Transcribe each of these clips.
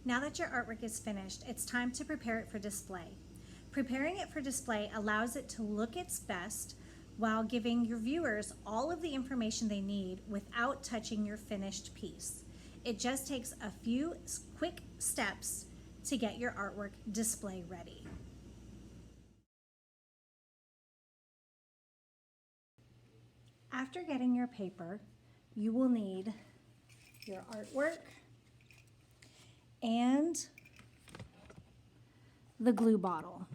Now that your artwork is finished, it's time to prepare it for display. Preparing it for display allows it to look its best while giving your viewers all of the information they need without touching your finished piece. It just takes a few quick steps to get your artwork display ready. After getting your paper, you will need your artwork and the glue bottle.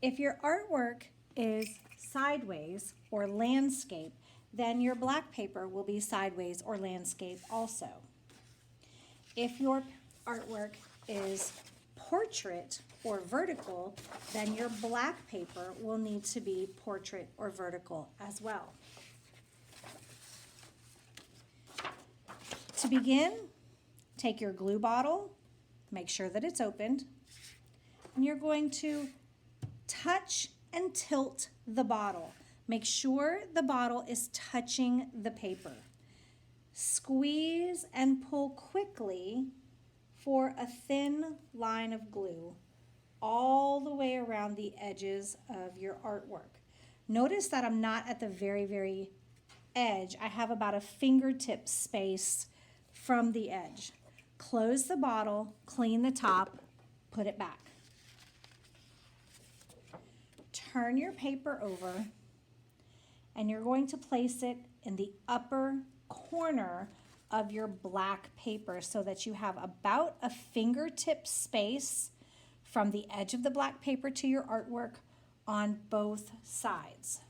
If your artwork is sideways or landscape, then your black paper will be sideways or landscape also. If your artwork is portrait or vertical, then your black paper will need to be portrait or vertical as well. To begin, take your glue bottle, make sure that it's opened, and you're going to touch and tilt the bottle. Make sure the bottle is touching the paper. Squeeze and pull quickly for a thin line of glue all the way around the edges of your artwork. Notice that I'm not at the very edge. I have about a fingertip space from the edge. Close the bottle, clean the top, put it back. Turn your paper over, and you're going to place it in the upper corner of your black paper so that you have about a fingertip space from the edge of the black paper to your artwork on both sides.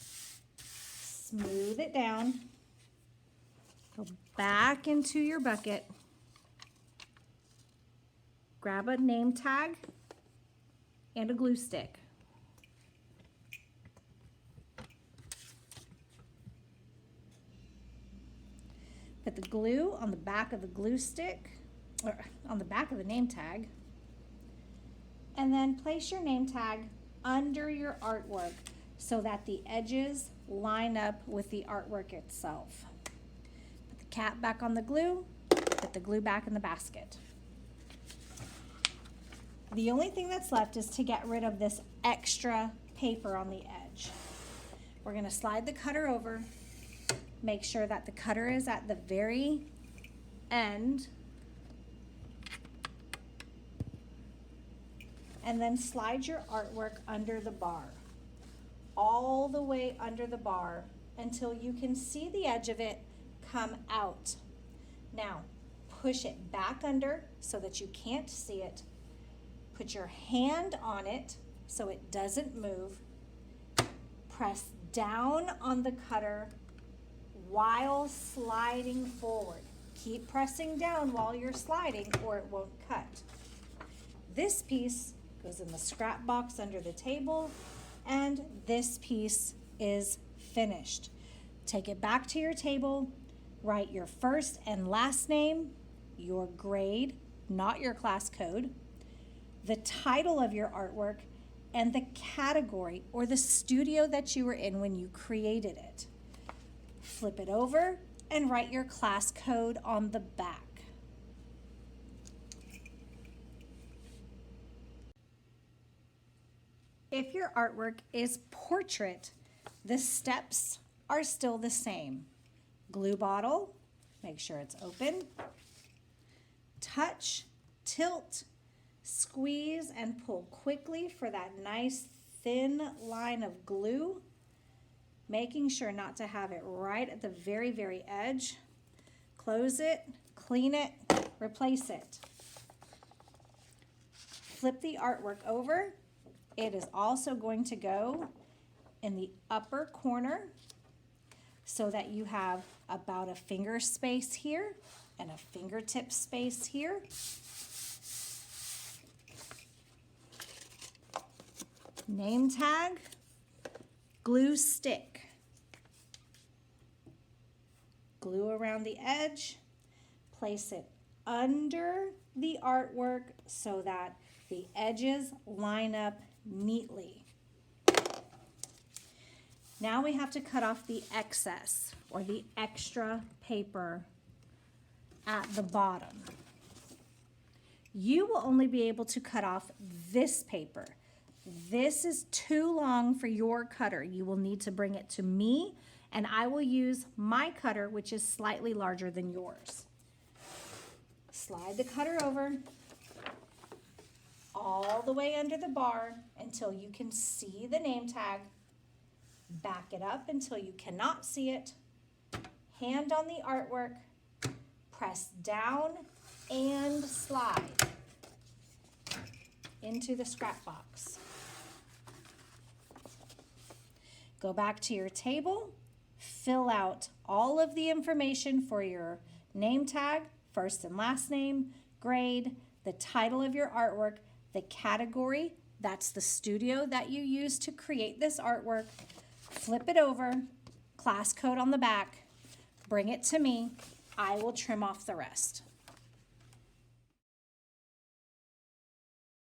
Smooth it down. Go back into your bucket. Grab a name tag and a glue stick. Put the glue on the back of the glue stick, or on the back of the name tag, and then place your name tag under your artwork so that the edges line up with the artwork itself. Put the cap back on the glue, put the glue back in the basket. The only thing that's left is to get rid of this extra paper on the edge. We're going to slide the cutter over. Make sure that the cutter is at the very end. And then slide your artwork under the bar, all the way under the bar until you can see the edge of it come out. Now, push it back under so that you can't see it. Put your hand on it so it doesn't move. Press down on the cutter while sliding forward. Keep pressing down while you're sliding or it won't cut. This piece goes in the scrap box under the table, and this piece is finished. Take it back to your table, write your first and last name, your grade, not your class code, the title of your artwork, and the category or the studio that you were in when you created it. Flip it over and write your class code on the back. If your artwork is portrait, the steps are still the same. Glue bottle, make sure it's open. Touch, tilt, squeeze, and pull quickly for that nice thin line of glue, making sure not to have it right at the very edge. Close it, clean it, replace it. Flip the artwork over. It is also going to go in the upper corner so that you have about a finger space here and a fingertip space here. Name tag, glue stick. Glue around the edge, place it under the artwork so that the edges line up neatly. Now we have to cut off the excess or the extra paper at the bottom. You will only be able to cut off this paper. This is too long for your cutter. You will need to bring it to me, and I will use my cutter, which is slightly larger than yours. Slide the cutter over all the way under the bar until you can see the name tag. Back it up until you cannot see it. Hand on the artwork, press down and slide into the scrap box. Go back to your table, fill out all of the information for your name tag, first and last name, grade, the title of your artwork, the category, that's the studio that you used to create this artwork. Flip it over, class code on the back, bring it to me. I will trim off the rest.